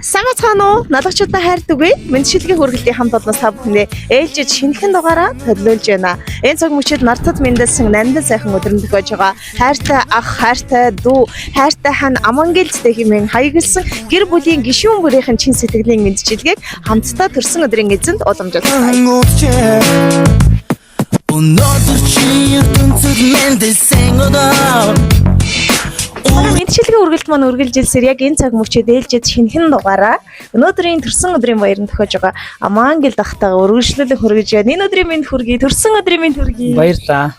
Самацгаано налагчдаа хайрдаг вэ? Мэндшилгийн хүргэлтийн хамт олонс та бүхэндээ ээлжид шинэхэн дугаараа төлөөлж байна. Энэ цаг мөчид нартад мэндэлсэн нандин сайхан өдрөмдөх байж байгаа. Хайртай ах, хайртай дүү, хайртай хань амангилдтэй хэмээн хаягласан гэр бүлийн гишүүн бүрийн чин сэтгэлийн мэндчилгээг хамтдаа төрсөн өдрийн эзэнд уламжуулж байна. Мэндчилгийн үргэлт маань үргэлжилсээр яг энэ цаг мөчид ээлжид шинэхэн дугаараа өнөөдрийн төрсөн өдрийн баяранд тохиож байгаа Амангил дахтайгаа үргэлжлүүлэн хүргэж байна. Энэ өдрийн мэнд хүргэе, төрсөн өдрийн мэнд хүргэе. Баярлаа.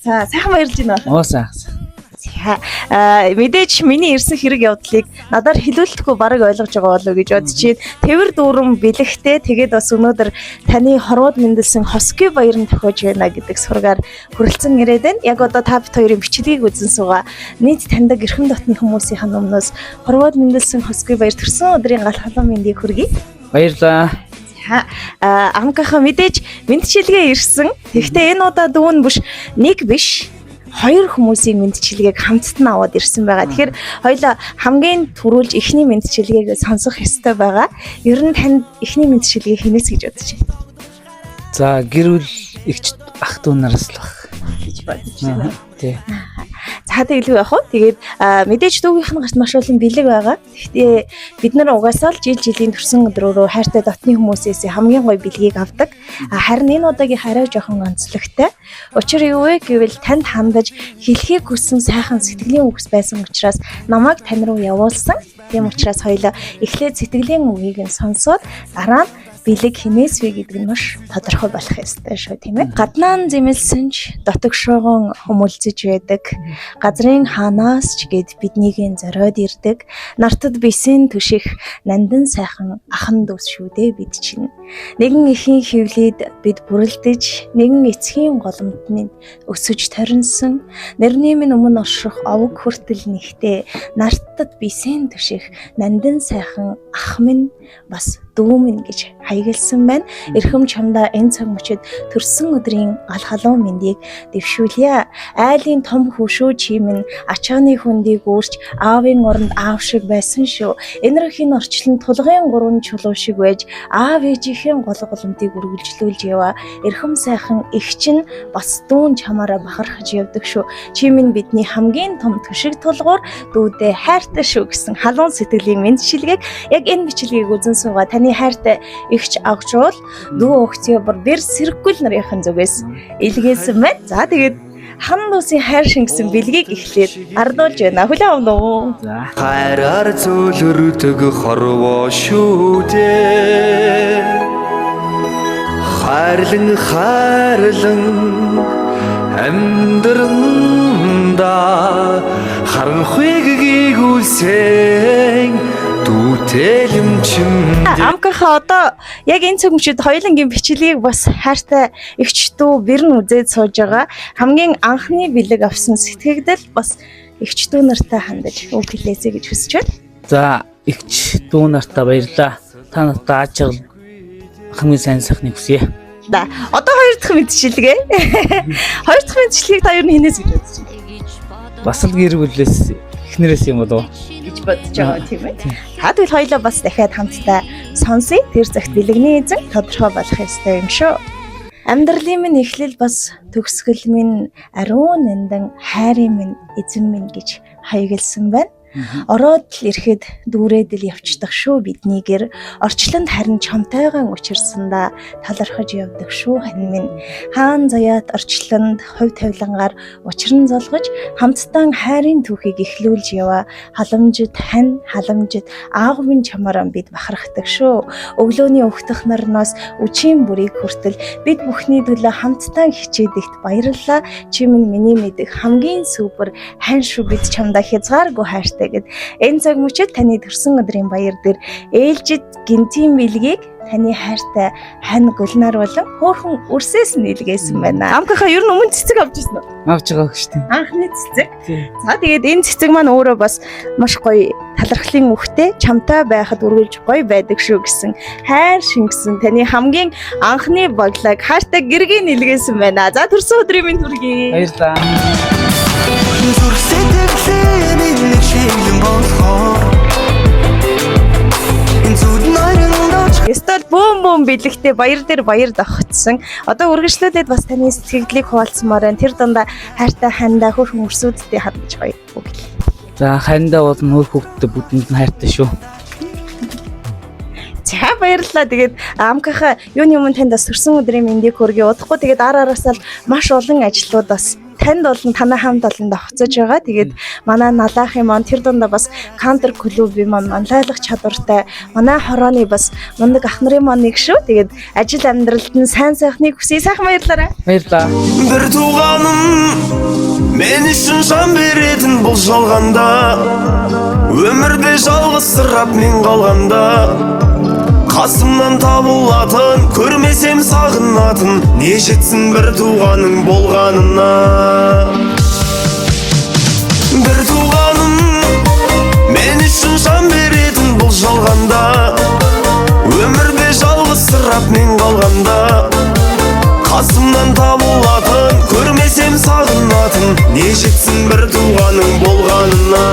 За сайхан баярлж байна. Оо сайхан. Мэдээж миний ирсэн хэрэг явдлыг надаар хэлүүлэхгүй бараг ойлгож байгаа болов уу гэж бодож байна. Тэвэр дүүрэн бэлэгтэй тэгээд бас өнөөдөр таны хорвоод мэндэлсэн хосгийн баяранд тохиож байна гэдэг сургаар хүрэлцэн ирээд байна. Яг одоо та бит хоёрын бичлэгийг үзэн суугаа. Нийт таньдаг эрхэм дотны хүмүүсийн өмнөөс хорвоод мэндэлсэн хосгийн баяр төрсөн өдрийн гал халуун мэндийг хүргэе. Баярлаа. Амкаха мэдээж мэндчилгээ ирсэн. Тэгэхдээ энэ удаа дүүн биш нэг биш хоёр хүмүүсийн мэндчилгээг хамтдаа аваад ирсэн байгаа. Тэгэхээр хоёулаа хамгийн түрүүлж эхний мэндчилгээг сонсох ёстой байгаа. Ер нь танд эхний мэндчилгээ хинээс гэж бодож байна? За гэр бүл эгч ах дүү нараас л баг гэж бодож байна. Тий. Цаатай илүү явах уу? Тэгээд мэдээж дүүгийнх нь гарт маш олон бэлэг байгаа. Гэхдээ бид нар угаасаа л жилийн төрсөн өдрөөрөө хайртай дотны хүмүүсээс хамгийн гоё бэлгийг авдаг. Харин энэ удаагийн хараа жоохон онцлогтой. Учир юу вэ гэвэл танд хандаж хэлхийг хүссэн сайхан сэтгэлийн үгс байсан учраас намайг тань руу явуулсан. Тийм учраас хоёулаа эхлээд сэтгэлийн үгийг нь сонсоод дараа нь бэлэг хинээс вэ гэдэг нь маш тодорхой болох ёстой шүү, тийм ээ. Гаднаа зэмэлсэн ч дотогшоогоон хүмүүлзэж байдаг. Газрын хаанаас ч гээд биднийг зориод ирдэг. Нартад бисэн түших нандин сайхан ахан дүүс шүү дээ бид чинь. Нэгэн эхийн хөвлөд бид бүрэлдэж, нэгэн эцгийн голомтны өсөж торинсон. Нэрний минь өмнө орших овог хүртэл нэгтээ. Нартад бисэн түших нандин сайхан ах минь бас дүү минь гэж хаягласан байна. Эрхэм чамдаа энэ цаг мөчид төрсөн өдрийн гал халуун мэндийг дэвшүүлье. Айлын том хөвшөө чимэн ачааны хөндийг өөрч аавын оронд аав шиг байсан шүү. Энэрхийн орчлон тулгын гурван чулуу шиг байж аав ээжийнхээ гол голомтыг үргэлжлүүлж яваа. Эрхэм сайхан эгч нь бас дүүн чамаараа бахархаж явдаг шүү. Чимэн бидний хамгийн том төшиг тулгуур дүүдээ хайртай шүү гэсэн халуун сэтгэлийн мэндчилгээг яг энэ бичлэгийг үзэн суугаа. Таны хайртай эгч агчуул дүү өгцөө бүр бэр сэрэггүй нарын зүгээс илгээсэн байна. За тэгээд хан дүүсийн хайр шингэсэн бэлгийг эхлээд ардуулж байна. Хүлээн авна уу? За. Хайраар зөөлөрдөг хорвоо шүү дээ. Хайрлан амьдранда харанхуйг гүйгүүлсэн Амкаха одоо яг энэ цаг мөчид хоёулангийн бичлэгийг бас хайртай эгч дүү бэр нь үзээд сууж байгаа. Хамгийн анхны бэлэг авсан сэтгэгдэл бас эгч дүү нартай хандаж үг хэлээсэй гэж хүсэж байна. За эгч дүү нартаа баярлаа. Та нартай аж аргал хамгийн сайн сайхныг хүсье. Да. Одоо хоёр дахь мэдчилгээ. Хоёр дахь мэдчилгээг та юу хинээс гэж бодож байна? Бас л гэр бүлээс эхнэрээс юм болов гэж бодож байгаа тийм ээ. Та тэгвэл хоёулаа бас дахиад хамтдаа сонсъё. Тэр цагт бэлэгний эзэн тодорхой болох ёстой юм шүү. Амьдралын минь эхлэл бас төгсгөл минь ариун нандин хайрын минь эзэн минь гэж хаягласан байна. Ороод л ирэхэд дүүрээд л явцдаг шүү бидний гэр. Орчлонд харин чамтайгаан учирсандаа талархаж явдаг шүү хань минь. Хаан заяат орчлонд хувь тавилангаар учран золгож хамтдаа хайрын түүхийг эхлүүлж яваа. Халамжид хань, халамжид аав минь чамаараа бид бахархдаг шүү. Өглөөний өгтөх нарнаас үчийн бүрийг хүртэл бид бүхний төлөө хамтдаа хичээд ихт баярлалаа. Чи минь миний мэдэх хамгийн супер хань шүү бид чамдаа хязгааргүй хайртай гэд энэ цаг мөчид таны төрсөн өдрийн баяр дээр ээлжид гинтийн бэлгийг таны хайртай хань гүлнар болон хөөрхөн үрсээс нь илгээсэн байна. Амкаха ер нь өмнө цэцэг авч ирсэн үү? авч байгаа гэж тийм. Анхны цэцэг. За тэгээд энэ цэцэг маань өөрөө бас маш гоё талархлын үхтэй чамтай байхад үргэлж гоё байдаг шүү гэсэн хайр шингэсэн таны хамгийн анхны бодлог хайртай гэргийн илгээсэн байна. За төрсөн өдрийн минь хүргэе. Баярлаа. өргөн бэлэгтээ баяр дээр баяр давхцсан. Одоо үргэлжлүүлээд бас таны сэтгэлдлийг хуваалцмаар байна. Тэр дундаа хайртай хандаа хөр хүмүүрсүүдтэй хандж баяр бүгд. За хайрандаа бол нүүр хүүхдтэй бүдэнд нь хайртай шүү. За баярлалаа. Тэгээд амкаха юуны өмнө танд бас төрсөн өдрийн мэндийг хүргэе. Удахгүй тэгээд араас л маш олон ажлууд бас танд болон танай хамт олонд авцаж байгаа. Тэгээд манай налаахын маань тэр дундаа бас кантер клубын маань манлайлах чадвартай. Манай хорооны бас мундаг ах нарын маань нэг шүү. Тэгээд ажил амьдралд нь сайн сайхныг хүсье. Сайхан баярлалаа. Баярлаа. Бір туғаным мен үшін жан беретін бұл жалғанда, өмірде жалғызсырап мен қалғанда, қасымнан табылатын, көрмесем сағынатын, не жетсін бір туғаның болғанына. Бір туғаным мен үшін жан беретін бұл жалғанда, өмірде жалғызсырап мен қалғанда, қасымнан табылатын, көрмесем сағынатын, не жетсін бір туғаның болғанына.